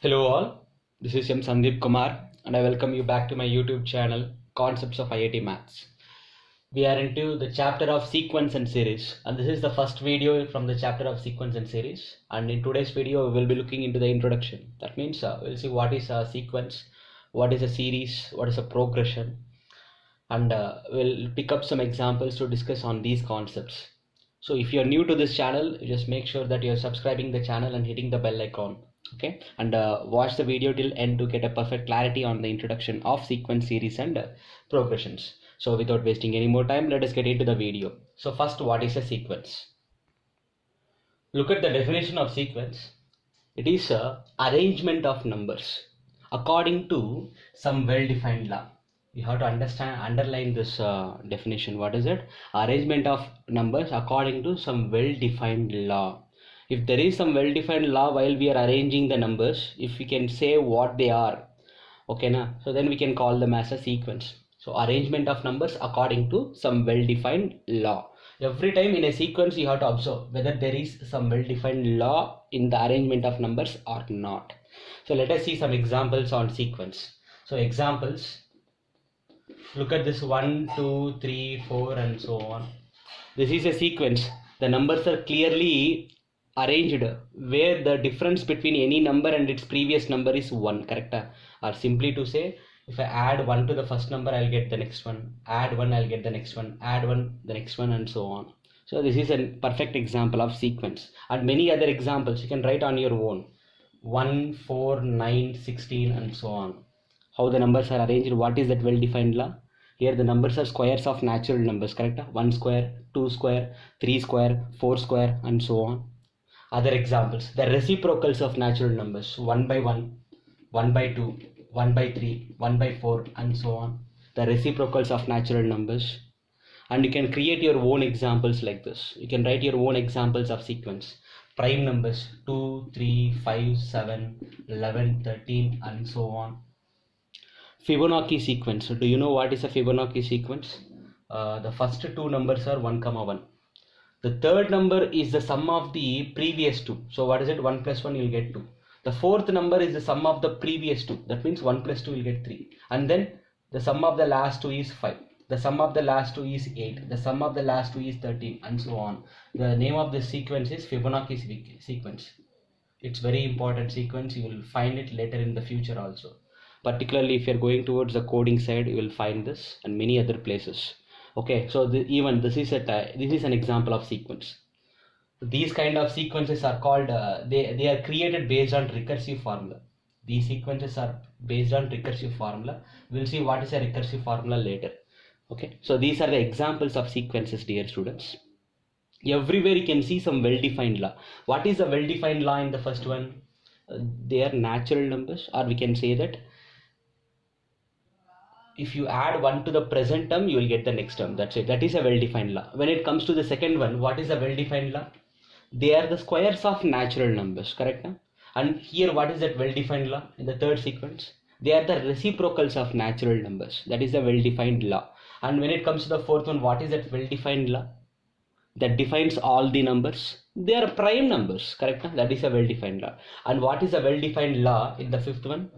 Hello all, this is M. Sandeep Kumar and I welcome you back to my YouTube channel Concepts of IIT Maths. We are into the chapter of sequence and series, and this is the first video from the chapter of sequence and series, and in today's video we will be looking into the introduction. That means we'll see what is a sequence, what is a series, what is a progression, and we'll pick up some examples to discuss on these concepts. So if you're new to this channel, just make sure that you're subscribing the channel and hitting the bell icon, okay, and watch the video till end to get a perfect clarity on the introduction of sequence, series and progressions. So without wasting any more time, let us get into the video. So first, what is a sequence? Look at the definition of sequence. It is a arrangement of numbers according to some well-defined law. You have to underline this definition. What is it? Arrangement of numbers according to some well-defined law. If there is some well-defined law while we are arranging the numbers, if we can say what they are, okay na, so then we can call them as a sequence. So arrangement of numbers according to some well-defined law. Every time in a sequence you have to observe whether there is some well-defined law in the arrangement of numbers or not. So let us see some examples on sequence. So examples, look at this 1, 2, 3, 4 and so on. This is a sequence. The numbers are clearly arranged where the difference between any number and its previous number is 1, correct? Or simply to say, if I add 1 to the first number, I'll get the next one, add 1, I'll get the next one, add 1, the next one and so on. So this is a perfect example of sequence, and many other examples you can write on your own. 1, 4, 9, 16 and so on. How the numbers are arranged, what is that well-defined law? Here the numbers are squares of natural numbers, correct? 1 square, 2 square, 3 square, 4 square and so on. Other examples, the reciprocals of natural numbers, 1 by 1, 1 by 2, 1 by 3, 1 by 4 and so on. The reciprocals of natural numbers. And you can create your own examples like this. You can write your own examples of sequence. Prime numbers 2, 3, 5, 7, 11, 13 and so on. Fibonacci sequence. Do you know what is a Fibonacci sequence? The first two numbers are 1, 1. The third number is the sum of the previous two. So what is it? 1 plus 1 you will get 2. The fourth number is the sum of the previous two. That means 1 plus 2 will get 3. And then the sum of the last two is 5. The sum of the last two is 8. The sum of the last two is 13 and so on. The name of this sequence is Fibonacci sequence. It's very important sequence. You will find it later in the future also. Particularly if you are going towards the coding side, you will find this and many other places. Okay, so this is an example of sequence. These kind of sequences are called they are created based on recursive formula. These sequences are based on recursive formula. We'll see what is a recursive formula later. Okay, so these are the examples of sequences, dear students. Everywhere you can see some well-defined law. What is the well-defined law in the first one? They are natural numbers, or we can say that if you add 1 to the present term, you will get the next term. That's it. That is a well-defined law. When it comes to the second one, what is a well-defined law? They are the squares of natural numbers, correct? And here, what is that well-defined law in the third sequence? They are the reciprocals of natural numbers. That is a well-defined law. And when it comes to the fourth one, what is that well-defined law that defines all the numbers? They are prime numbers, correct? That is a well-defined law. And what is a well-defined law in the fifth one?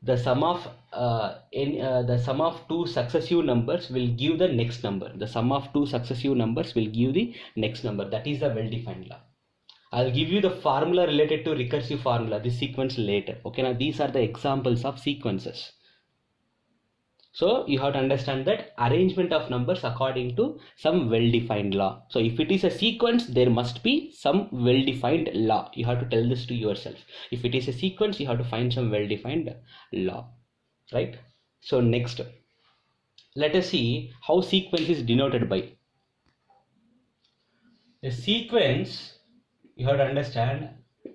The sum of two successive numbers will give the next number. The sum of two successive numbers will give the next number. That is the well-defined law. I'll give you the formula related to recursive formula, this sequence later. Okay, now these are the examples of sequences. So you have to understand that arrangement of numbers according to some well-defined law. So if it is a sequence, there must be some well-defined law. You have to tell this to yourself. If it is a sequence, you have to find some well-defined law, right? So next, let us see how sequence is denoted by. A sequence, you have to understand,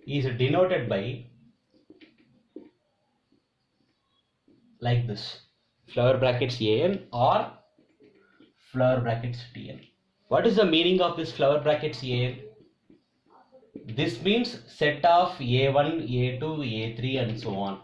is denoted by like this. Flower brackets AN or flower brackets TN. What is the meaning of this flower brackets AN? This means set of A1, A2, A3 and so on.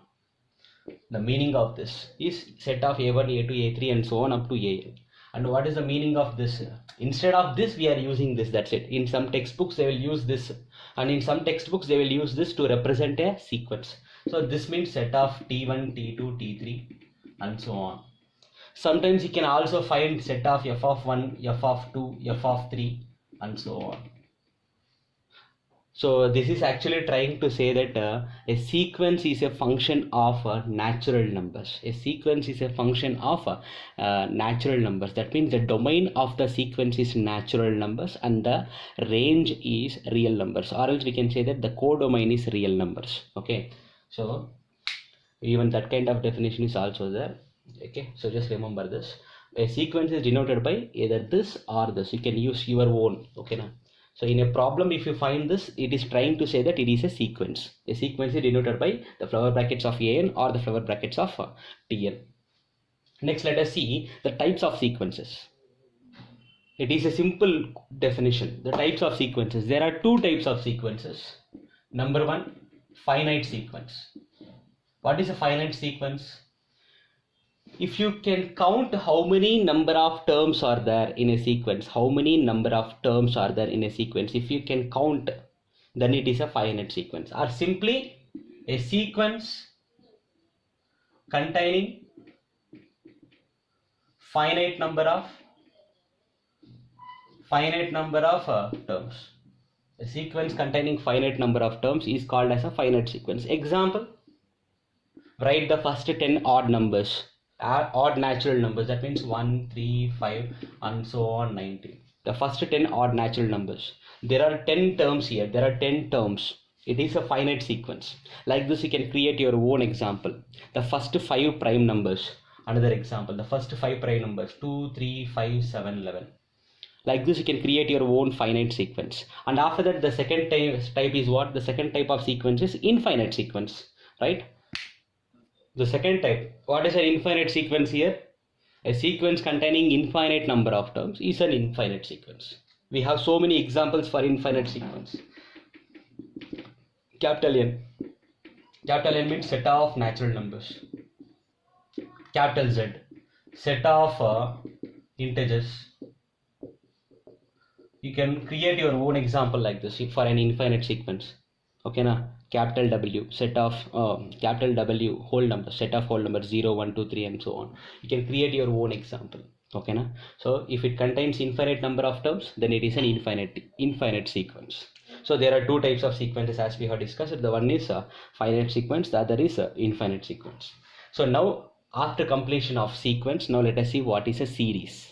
The meaning of this is set of A1, A2, A3 and so on up to AN. And what is the meaning of this Instead of this, we are using this. That's it. In some textbooks, they will use this, and in some textbooks, they will use this to represent a sequence. So this means set of T1, T2, T3, and so on. Sometimes you can also find set of f of 1, f of 2, f of 3, and so on. So this is actually trying to say that a sequence is a function of natural numbers. A sequence is a function of natural numbers. That means the domain of the sequence is natural numbers and the range is real numbers, or else we can say that the codomain is real numbers. Okay, so even that kind of definition is also there. Okay, so just remember this. A sequence is denoted by either this or this. You can use your own. Okay, now. So in a problem, if you find this, it is trying to say that it is a sequence. A sequence is denoted by the flower brackets of an or the flower brackets of tn. Next, let us see the types of sequences. It is a simple definition. The types of sequences. There are two types of sequences. Number one, finite sequence. What is a finite sequence? If you can count how many number of terms are there in a sequence, how many number of terms are there in a sequence, if you can count, then it is a finite sequence, or simply a sequence containing finite number of terms. A sequence containing finite number of terms is called as a finite sequence. Example, write the first 10 odd numbers. Odd natural numbers, that means 1, 3, 5 and so on 19. The first 10 odd natural numbers. There are 10 terms here. There are 10 terms. It is a finite sequence. Like this, you can create your own example. The first 5 prime numbers. Another example. The first 5 prime numbers 2, 3, 5, 7, 11. Like this, you can create your own finite sequence. And after that, the second type is what? The second type of sequence is infinite sequence, right? The second type, what is an infinite sequence here? A sequence containing infinite number of terms is an infinite sequence. We have so many examples for infinite sequence. Capital N. Capital N means set of natural numbers. Capital Z, set of integers. You can create your own example like this for an infinite sequence. Okay, na? Capital W, set of capital W whole number, set of whole numbers 0, 1, 2, 3 and so on. You can create your own example. Okay, na? So if it contains infinite number of terms, then it is an infinite sequence. So there are two types of sequences as we have discussed. The one is finite sequence, the other is infinite sequence. So now after completion of sequence, now let us see what is a series.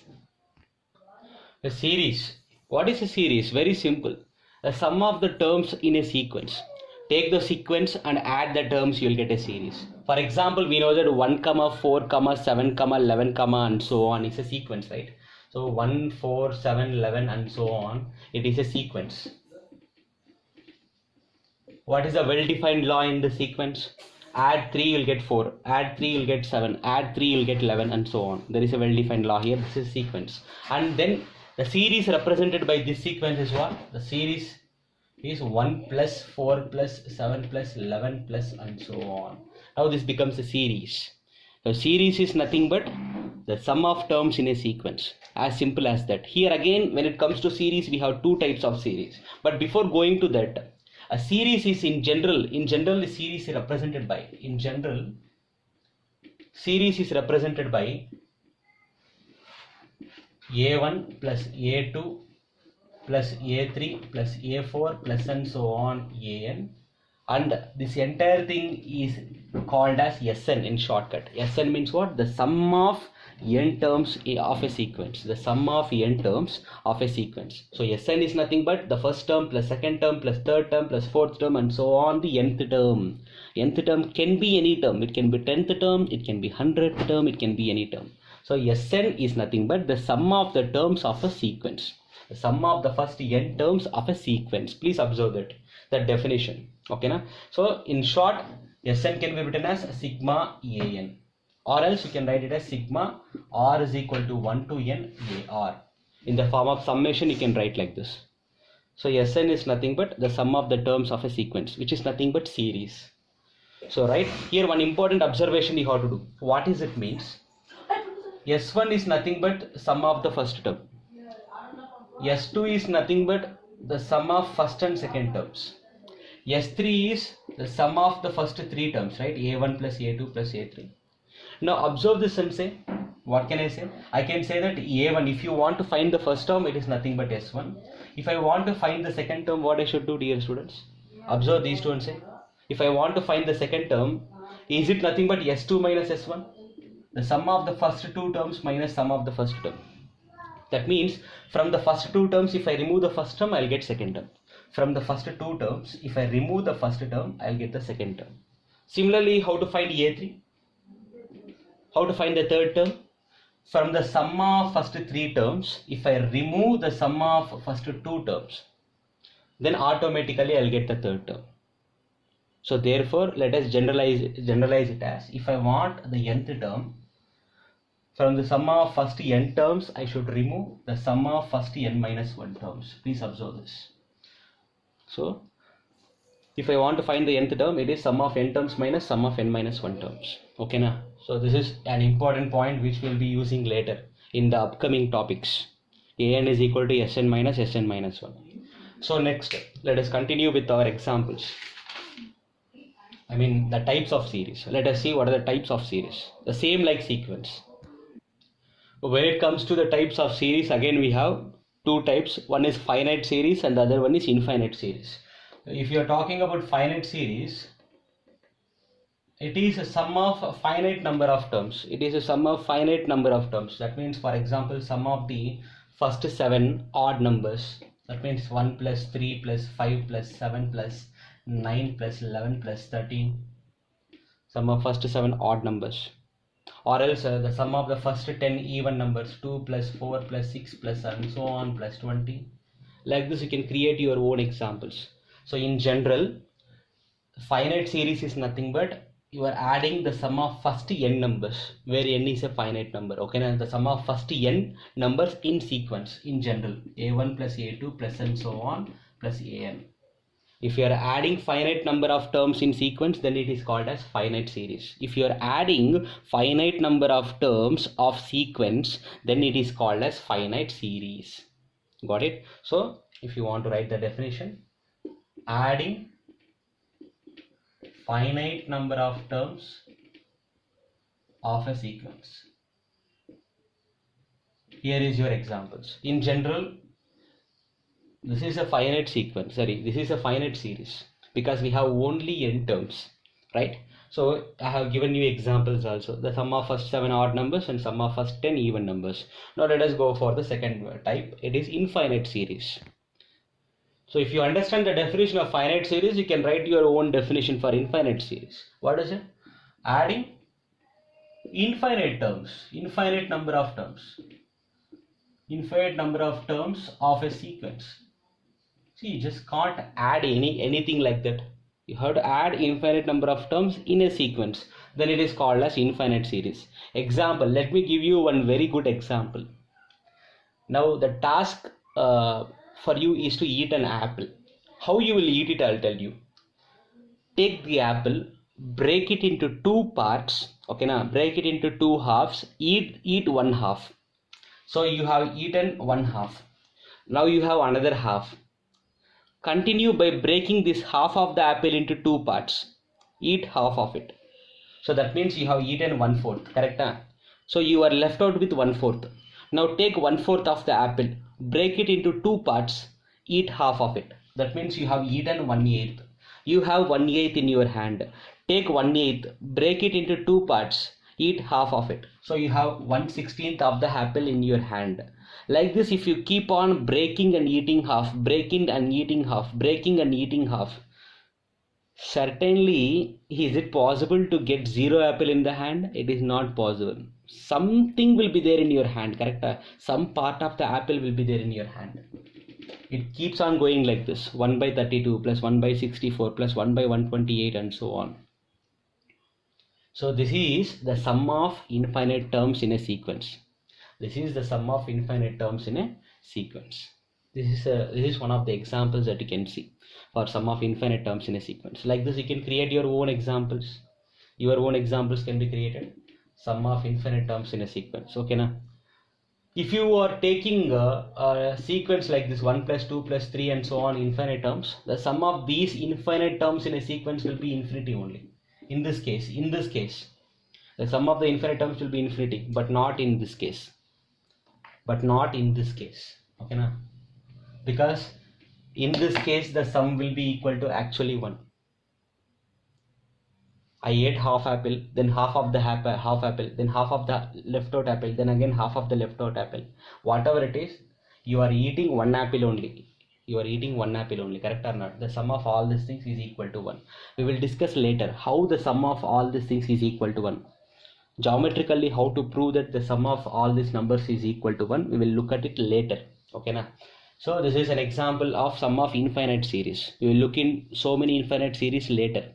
A series. What is a series? Very simple. The sum of the terms in a sequence. Take the sequence and add the terms, you will get a series. For example, we know that 1, 4, 7, 11, and so on is a sequence, right? So 1, 4, 7, 11 and so on. It is a sequence. What is the well-defined law in the sequence? Add 3, you'll get 4. Add 3, you'll get 7. Add 3, you'll get 11 and so on. There is a well-defined law here. This is sequence. And then the series represented by this sequence is what? The series is 1 plus 4 plus 7 plus 11 plus and so on. Now this becomes a series. So series is nothing but the sum of terms in a sequence. As simple as that. Here again, when it comes to series, we have two types of series. But before going to that, a series is in general the series is represented by, series is represented by A1 plus A2 plus A3 plus A4 plus and so on AN, and this entire thing is called as Sn in shortcut. Sn means what? The sum of n terms of a sequence. The sum of n terms of a sequence. So Sn is nothing but the first term plus second term plus third term plus fourth term and so on the nth term. Nth term can be any term. It can be 10th term, it can be 100th term, it can be any term. So Sn is nothing but the sum of the terms of a sequence. The sum of the first n terms of a sequence. Please observe that definition. Okay, na? So in short, Sn can be written as sigma an, or else you can write it as sigma r is equal to 1 to n ar. In the form of summation, you can write like this. So Sn is nothing but the sum of the terms of a sequence, which is nothing but series. So right here, one important observation you have to do. What is it means? S1 is nothing but sum of the first term. S2 is nothing but the sum of first and second terms. S3 is the sum of the first three terms, right? A1 plus A2 plus A3. Now observe this and say, what can I say? I can say that A1, if you want to find the first term, it is nothing but S1. If I want to find the second term, what I should do, dear students? Observe these two and say, if I want to find the second term, is it nothing but S2 minus S1? The sum of the first two terms minus sum of the first term. That means from the first two terms, if I remove the first term, I'll get second term. From the first two terms, if I remove the first term, I'll get the second term. Similarly, how to find A3? How to find the third term? From the sum of first three terms, if I remove the sum of first two terms, then automatically I'll get the third term. So therefore, let us generalize it as, if I want the nth term, from the sum of first n terms, I should remove the sum of first n minus 1 terms. Please observe this. So, if I want to find the nth term, it is sum of n terms minus sum of n minus 1 terms. Okay, na? So this is an important point which we'll be using later in the upcoming topics. An is equal to Sn minus 1. So next, let us continue with our examples. I mean the types of series. Let us see what are the types of series. The same like sequence. When it comes to the types of series, again we have two types. One is finite series and the other one is infinite series. If you are talking about finite series, it is a sum of a finite number of terms. It is a sum of finite number of terms. That means, for example, sum of the first 7 odd numbers. That means 1 plus 3 plus 5 plus 7 plus 9 plus 11 plus 13. Sum of first 7 odd numbers. Or else the sum of the first 10 even numbers, 2 plus 4 plus 6 plus and so on plus 20. Like this you can create your own examples. So in general, finite series is nothing but you are adding the sum of first n numbers, where n is a finite number. Okay, now the sum of first n numbers in sequence in general, a1 plus a2 plus and so on plus an. If you are adding finite number of terms in sequence, then it is called as finite series. If you are adding finite number of terms of sequence, then it is called as finite series. Got it? So if you want to write the definition, adding finite number of terms of a sequence. Here is your examples. In general, this is a finite sequence. This is a finite series because we have only n terms, right? So I have given you examples also. The sum of first 7 odd numbers and sum of first 10 even numbers. Now let us go for the second type. It is infinite series. So if you understand the definition of finite series, you can write your own definition for infinite series. What is it? Adding infinite terms, infinite number of terms of a sequence. See, you just can't add anything like that. You have to add infinite number of terms in a sequence. Then it is called as infinite series. Example, let me give you one very good example. Now the task for you is to eat an apple. How you will eat it, I'll tell you. Take the apple, break it into two parts. Okay, now break it into two halves. Eat one half. So you have eaten one half. Now you have another half. Continue by breaking this half of the apple into two parts. Eat half of it. So that means you have eaten 1/4. Correct? So you are left out with 1/4. Now take 1/4 of the apple. Break it into two parts. Eat half of it. That means you have eaten 1/8. You have 1/8 in your hand. Take 1/8. Break it into two parts. Eat half of it. So you have 1/16 of the apple in your hand. Like this, if you keep on breaking and eating half, breaking and eating half, breaking and eating half, certainly is it possible to get 0 apple in the hand? It is not possible. Something will be there in your hand, correct? Some part of the apple will be there in your hand. It keeps on going like this, 1/32 plus 1/64 plus 1/128 and so on. So this is the sum of infinite terms in a sequence. This is the sum of infinite terms in a sequence. This is one of the examples that you can see for sum of infinite terms in a sequence. Like this, you can create your own examples. Your own examples can be created. Sum of infinite terms in a sequence. Okay, now if you are taking a sequence like this 1 plus 2 plus 3 and so on infinite terms, the sum of these infinite terms in a sequence will be infinity only. In this case, the sum of the infinite terms will be infinity, but not in this case. Okay, na? Because in this case the sum will be equal to actually 1. I ate half apple, then half of the half apple, then half of the left out apple, then again half of the left out apple. Whatever it is, you are eating one apple only. Correct or not? The sum of all these things is equal to 1. We will discuss later how the sum of all these things is equal to 1. Geometrically, how to prove that the sum of all these numbers is equal to 1. We will look at it later. Okay, na? So this is an example of sum of infinite series. We will look in so many infinite series later.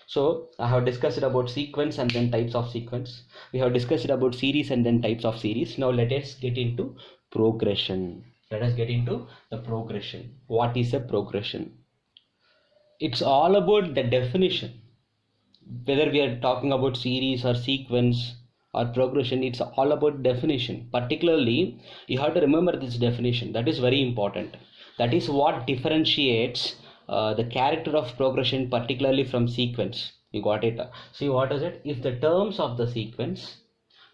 So I have discussed about sequence and then types of sequence. We have discussed about series and then types of series. Now let us get into progression. What is a progression? It's all about the definition. Whether we are talking about series or sequence or progression, it's all about definition. Particularly, you have to remember this definition. That is very important. That is what differentiates the character of progression particularly from sequence. You got it? See, what is it? If the terms of the sequence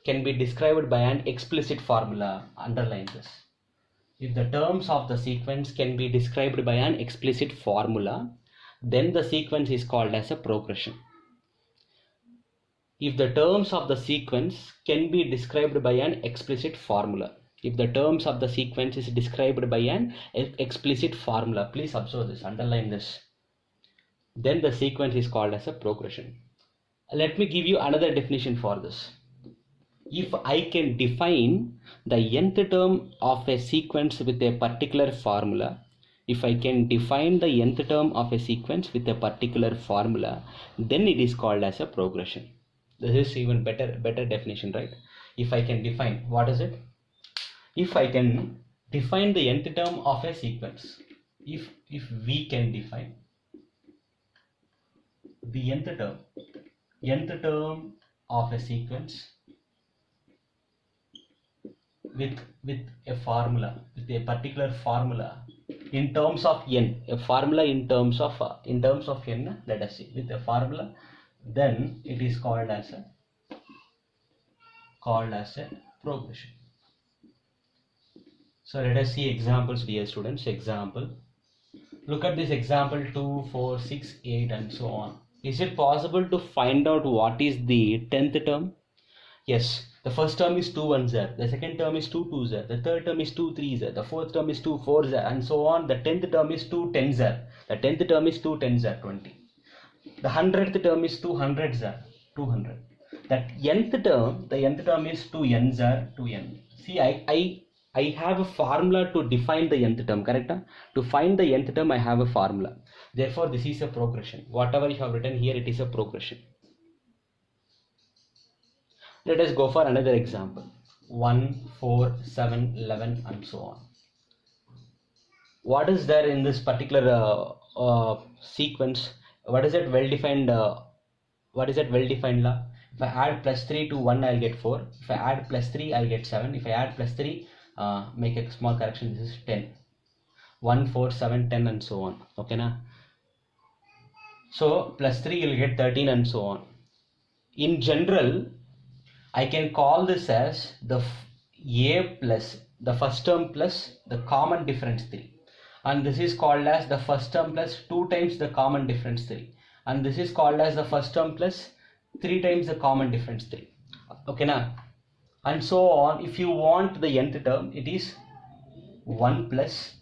can be described by an explicit formula, underline this. If the terms of the sequence can be described by an explicit formula, then the sequence is called as a progression. If the terms of the sequence can be described by an explicit formula, if the terms of the sequence is described by an explicit formula, please observe this, underline this, then the sequence is called as a progression. Let me give you another definition for this. If I can define the nth term of a sequence with a particular formula, then it is called as a progression. This is even better definition, right? If I can define, what is it? If I can define the nth term of a sequence, if we can define the nth term of a sequence with a formula, with a particular formula in terms of n, a formula in terms of n, let us see, with a formula, then it is called as a progression. So let us see examples, dear students. Example, look at this example 2, 4, 6, 8 and so on. Is it possible to find out what is the 10th term? Yes, the first term is 2 1s are, the second term is 2 2s are, the third term is 2 3s are, the fourth term is 2 4s are, and so on. The 10th term is 2 10s are, the 10th term is 2 10s are 20. The 100th term is 2 100s are 200. That nth term, the nth term is 2 n's are 2n. See, I have a formula to define the nth term, correct? To find the nth term, I have a formula. Therefore, this is a progression. Whatever you have written here, it is a progression. Let us go for another example. 1, 4, 7, 11 and so on. What is there in this particular sequence? What is it well defined? What is that well defined law? If I add plus 3 to 1, I'll get 4. If I add plus 3, I'll get 7. If I add plus 3, make a small correction, this is 10. 1, 4, 7, 10 and so on. Okay, na? So plus 3 you'll get 13 and so on. In general, I can call this as the a plus the first term plus the common difference 3. And this is called as the first term plus 2 times the common difference 3. And this is called as the first term plus 3 times the common difference 3. Okay, na? And so on. If you want the nth term, it is 1 plus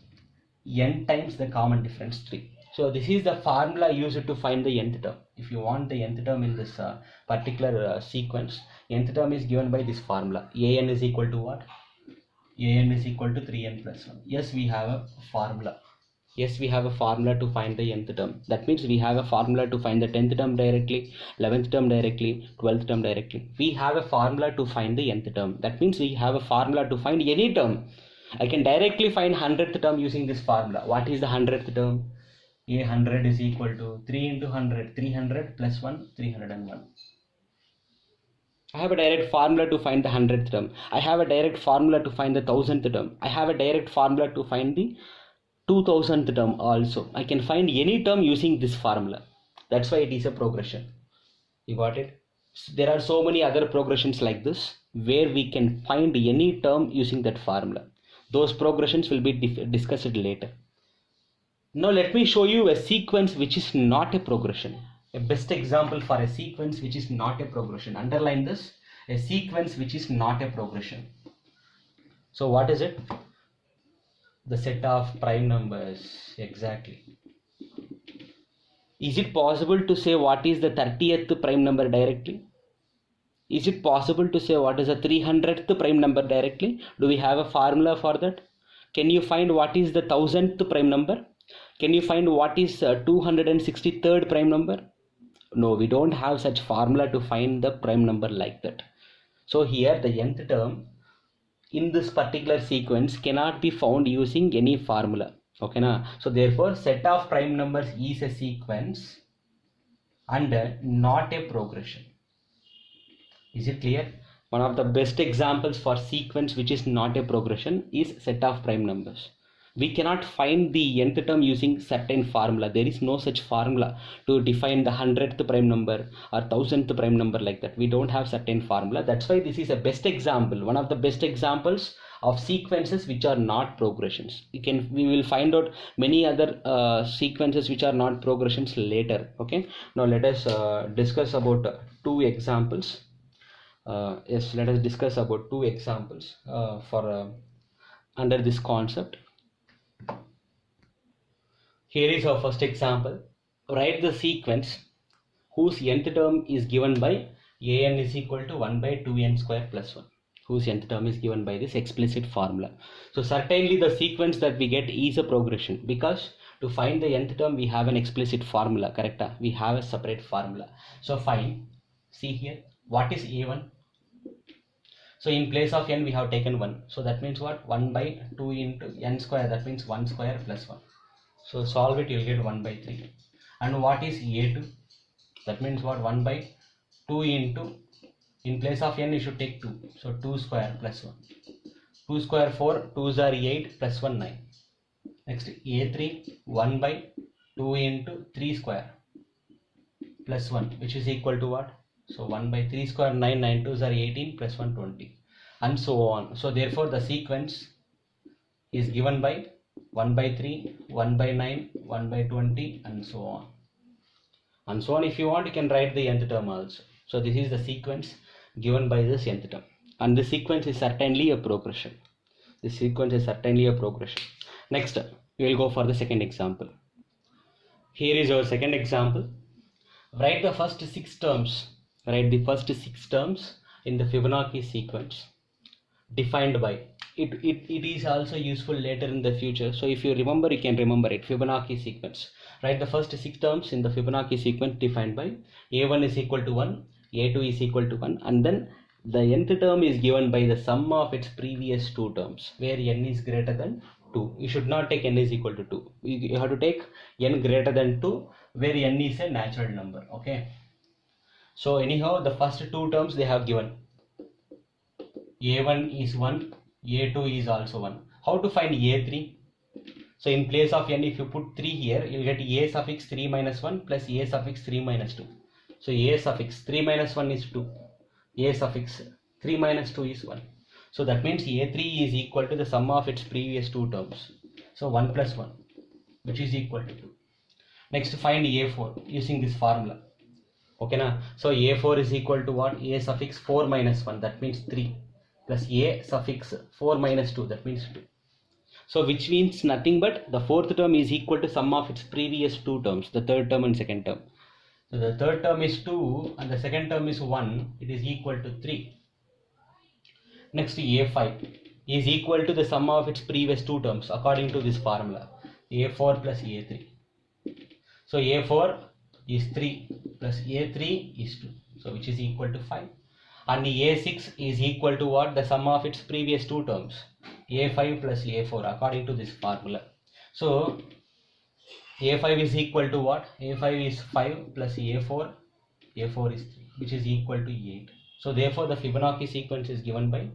n times the common difference 3. So this is the formula used to find the nth term. If you want the nth term in this particular sequence, nth term is given by this formula. An is equal to what? An is equal to 3n plus 1. Yes, we have a formula. Yes, we have a formula to find the nth term. That means we have a formula to find the 10th term directly, 11th term directly, 12th term directly. We have a formula to find the nth term. That means we have a formula to find any term. I can directly find 100th term using this formula. What is the 100th term? A 100 is equal to 3 into 100, 300 plus 1, 301. I have a direct formula to find the 100th term. I have a direct formula to find the 1000th term. I have a direct formula to find the 2000th term also. I can find any term using this formula. That's why it is a progression. You got it? There are so many other progressions like this where we can find any term using that formula. Those progressions will be discussed later. Now let me show you a sequence which is not a progression. A best example for a sequence which is not a progression. Underline this. A sequence which is not a progression. So what is it? The set of prime numbers. Exactly. Is it possible to say what is the 30th prime number directly? Is it possible to say what is the 300th prime number directly? Do we have a formula for that? Can you find what is the 1000th prime number? Can you find what is 263rd prime number? No, we don't have such formula to find the prime number like that. So here the nth term in this particular sequence cannot be found using any formula. Okay, na? So therefore set of prime numbers is a sequence and not a progression. Is it clear? One of the best examples for sequence which is not a progression is set of prime numbers. We cannot find the nth term using certain formula. There is no such formula to define the 100th prime number or 1000th prime number like that. We don't have certain formula. That's why this is a best example, one of the best examples of sequences which are not progressions. We will find out many other sequences which are not progressions later. Okay. Now let us discuss about two examples. Yes, let us discuss about two examples for under this concept. Here is our first example. Write the sequence whose nth term is given by an is equal to 1 by 2n square plus 1. Whose nth term is given by this explicit formula. So certainly the sequence that we get is a progression, because to find the nth term we have an explicit formula, correct? We have a separate formula. So fine. See here, what is a1? So in place of n we have taken 1. So that means what? 1 by 2 into n square, that means 1 square plus 1. So solve it, you'll get 1 by 3. And what is a2? That means what? 1 by 2 into, in place of n you should take 2. So 2 square plus 1. 2 square 4, 2s are 8 plus 1 9. Next a3, 1 by 2 into 3 square plus 1, which is equal to what? So 1 by 3 square 9, 9 2s are 18 plus 1 20, and so on. So therefore the sequence is given by 1 by 3, 1 by 9, 1 by 20, and so on. And so on. If you want, you can write the nth term also. So this is the sequence given by this nth term. And the sequence is certainly a progression. This sequence is certainly a progression. Next, we will go for the second example. Here is our second example. Write the first 6 terms. Write the first 6 terms in the Fibonacci sequence defined by. It is also useful later in the future. So if you remember, you can remember it. Fibonacci sequence. Write the first 6 terms in the Fibonacci sequence defined by a1 is equal to 1, a2 is equal to 1, and then the nth term is given by the sum of its previous 2 terms, where n is greater than 2. You should not take n is equal to 2. You have to take n greater than 2, where n is a natural number. Okay. So anyhow, the first 2 terms they have given. a1 is 1, a2 is also 1. How to find a3? So in place of n, if you put 3 here, you will get a suffix 3 minus 1 plus a suffix 3 minus 2. So a suffix 3 minus 1 is 2. A suffix 3 minus 2 is 1. So that means a3 is equal to the sum of its previous 2 terms. So 1 plus 1, which is equal to 2. Next, find a4 using this formula. Okay, na? So a4 is equal to what? A suffix 4 minus 1, that means 3, plus a suffix 4 minus 2, that means 2. So which means nothing but the fourth term is equal to sum of its previous 2 terms, the third term and second term. So the third term is 2 and the second term is 1, it is equal to 3. Next, a5 is equal to the sum of its previous 2 terms according to this formula, a4 plus a3. So a4 is 3 plus a3 is 2, so which is equal to 5. And a6 is equal to what? The sum of its previous 2 terms, a5 plus a4 according to this formula. So a5 is equal to what? a5 is 5 plus a4 is 3, which is equal to 8. So therefore the Fibonacci sequence is given by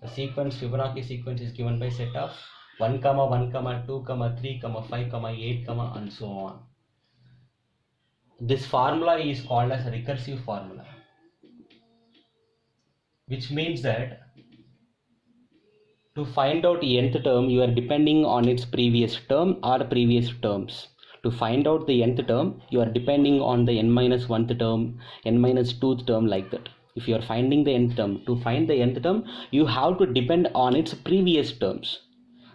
Fibonacci sequence is given by set of 1, 1, 2, 3, 5, 8, and so on. This formula is called as a recursive formula, which means that to find out the nth term, you are depending on its previous term or previous terms. To find out the nth term, you are depending on the n minus 1th term, n minus 2th term, like that. If you are finding the nth term, to find the nth term, you have to depend on its previous terms.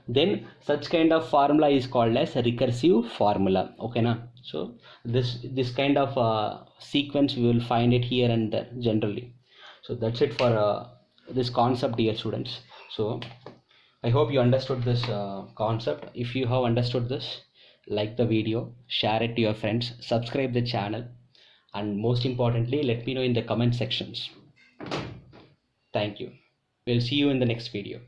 Then such kind of formula is called as a recursive formula. Okay, na? So this kind of sequence we will find it here and there generally. So that's it for this concept, dear students. So I hope you understood this concept. If you have understood this, like the video, share it to your friends, subscribe the channel, and most importantly, let me know in the comment sections. Thank you. We'll see you in the next video.